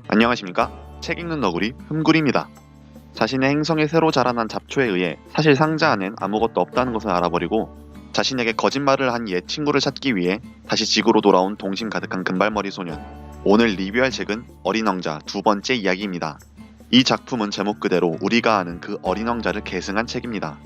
안녕하십니까? 책 읽는 너구리 흠구리입니다. 자신의 행성에 새로 자라난 잡초에 의해 사실 상자 안엔 아무것도 없다는 것을 알아버리고 자신에게 거짓말을 한 옛 친구를 찾기 위해 다시 지구로 돌아온 동심 가득한 금발머리 소년. 오늘 리뷰할 책은 어린 왕자 두 번째 이야기입니다. 이 작품은 제목 그대로 우리가 아는 그 어린 왕자를 계승한 책입니다.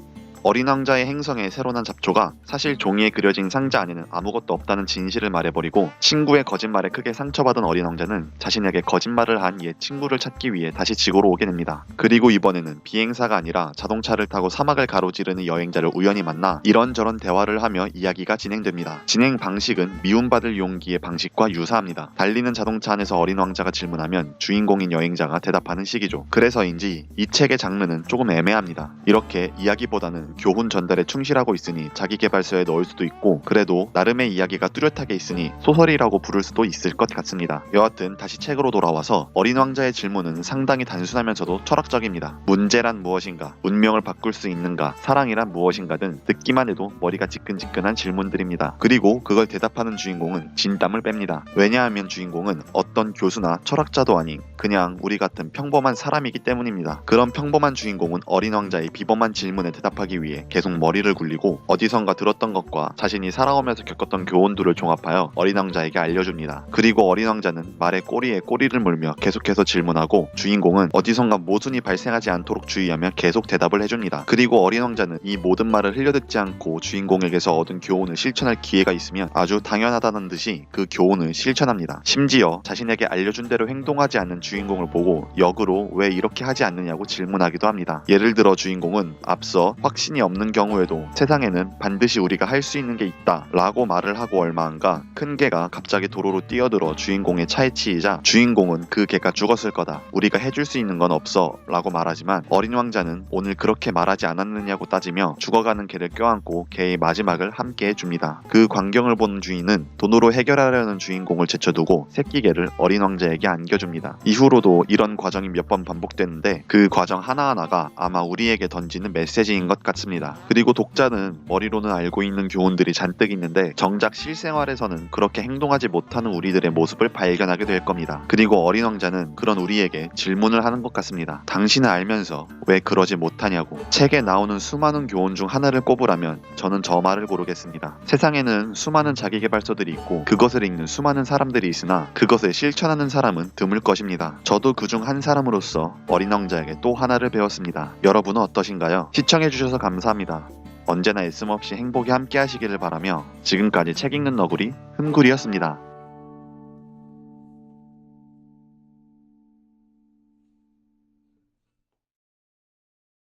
어린 왕자의 행성에 새로 난 잡초가 사실 종이에 그려진 상자 안에는 아무것도 없다는 진실을 말해버리고 친구의 거짓말에 크게 상처받은 어린 왕자는 자신에게 거짓말을 한 옛 친구를 찾기 위해 다시 지구로 오게 됩니다. 그리고 이번에는 비행사가 아니라 자동차를 타고 사막을 가로지르는 여행자를 우연히 만나 이런저런 대화를 하며 이야기가 진행됩니다. 진행 방식은 미움받을 용기의 방식과 유사합니다. 달리는 자동차 안에서 어린 왕자가 질문하면 주인공인 여행자가 대답하는 식이죠. 그래서인지 이 책의 장르는 조금 애매합니다. 이렇게 이야기보다는 교훈 전달에 충실하고 있으니 자기계발서에 넣을 수도 있고 그래도 나름의 이야기가 뚜렷하게 있으니 소설이라고 부를 수도 있을 것 같습니다. 여하튼 다시 책으로 돌아와서 어린 왕자의 질문은 상당히 단순하면서도 철학적입니다. 문제란 무엇인가? 운명을 바꿀 수 있는가? 사랑이란 무엇인가 등 듣기만 해도 머리가 지끈지끈한 질문들입니다. 그리고 그걸 대답하는 주인공은 진땀을 뺍니다. 왜냐하면 주인공은 어떤 교수나 철학자도 아닌 그냥 우리 같은 평범한 사람이기 때문입니다. 그런 평범한 주인공은 어린 왕자의 비범한 질문에 대답하기 위해 계속 머리를 굴리고 어디선가 들었던 것과 자신이 살아오면서 겪었던 교훈들을 종합하여 어린 왕자에게 알려줍니다. 그리고 어린 왕자는 말의 꼬리에 꼬리를 물며 계속해서 질문하고 주인공은 어디선가 모순이 발생하지 않도록 주의하며 계속 대답을 해줍니다. 그리고 어린 왕자는 이 모든 말을 흘려듣지 않고 주인공에게서 얻은 교훈을 실천할 기회가 있으면 아주 당연하다는 듯이 그 교훈을 실천합니다. 심지어 자신에게 알려준 대로 행동하지 않는 주인공을 보고 역으로 왜 이렇게 하지 않느냐고 질문하기도 합니다. 예를 들어 주인공은 앞서 확신이 없는 경우에도 세상에는 반드시 우리가 할 수 있는 게 있다 라고 말을 하고 얼마 안가 큰 개가 갑자기 도로로 뛰어들어 주인공의 차에 치이자 주인공은 그 개가 죽었을 거다, 우리가 해줄 수 있는 건 없어 라고 말하지만 어린 왕자는 오늘 그렇게 말하지 않았느냐고 따지며 죽어가는 개를 껴안고 개의 마지막을 함께 해줍니다. 그 광경을 보는 주인은 돈으로 해결하려는 주인공을 제쳐두고 새끼 개를 어린 왕자에게 안겨줍니다. 이후로도 이런 과정이 몇 번 반복되는데 그 과정 하나하나가 아마 우리에게 던지는 메시지인 것 같습니다. 그리고 독자는 머리로는 알고 있는 교훈들이 잔뜩 있는데 정작 실생활에서는 그렇게 행동하지 못하는 우리들의 모습을 발견하게 될 겁니다. 그리고 어린 왕자는 그런 우리에게 질문을 하는 것 같습니다. 당신은 알면서 왜 그러지 못하냐고. 책에 나오는 수많은 교훈 중 하나를 꼽으라면 저는 저 말을 고르겠습니다. 세상에는 수많은 자기계발서들이 있고 그것을 읽는 수많은 사람들이 있으나 그것을 실천하는 사람은 드물 것입니다. 저도 그중 한 사람으로서 어린 왕자에게 또 하나를 배웠습니다. 여러분은 어떠신가요? 시청해주셔서 감사합니다. 언제나 애씀없이 행복에 함께 하시기를 바라며 지금까지 책 읽는 너구리 흠구리였습니다.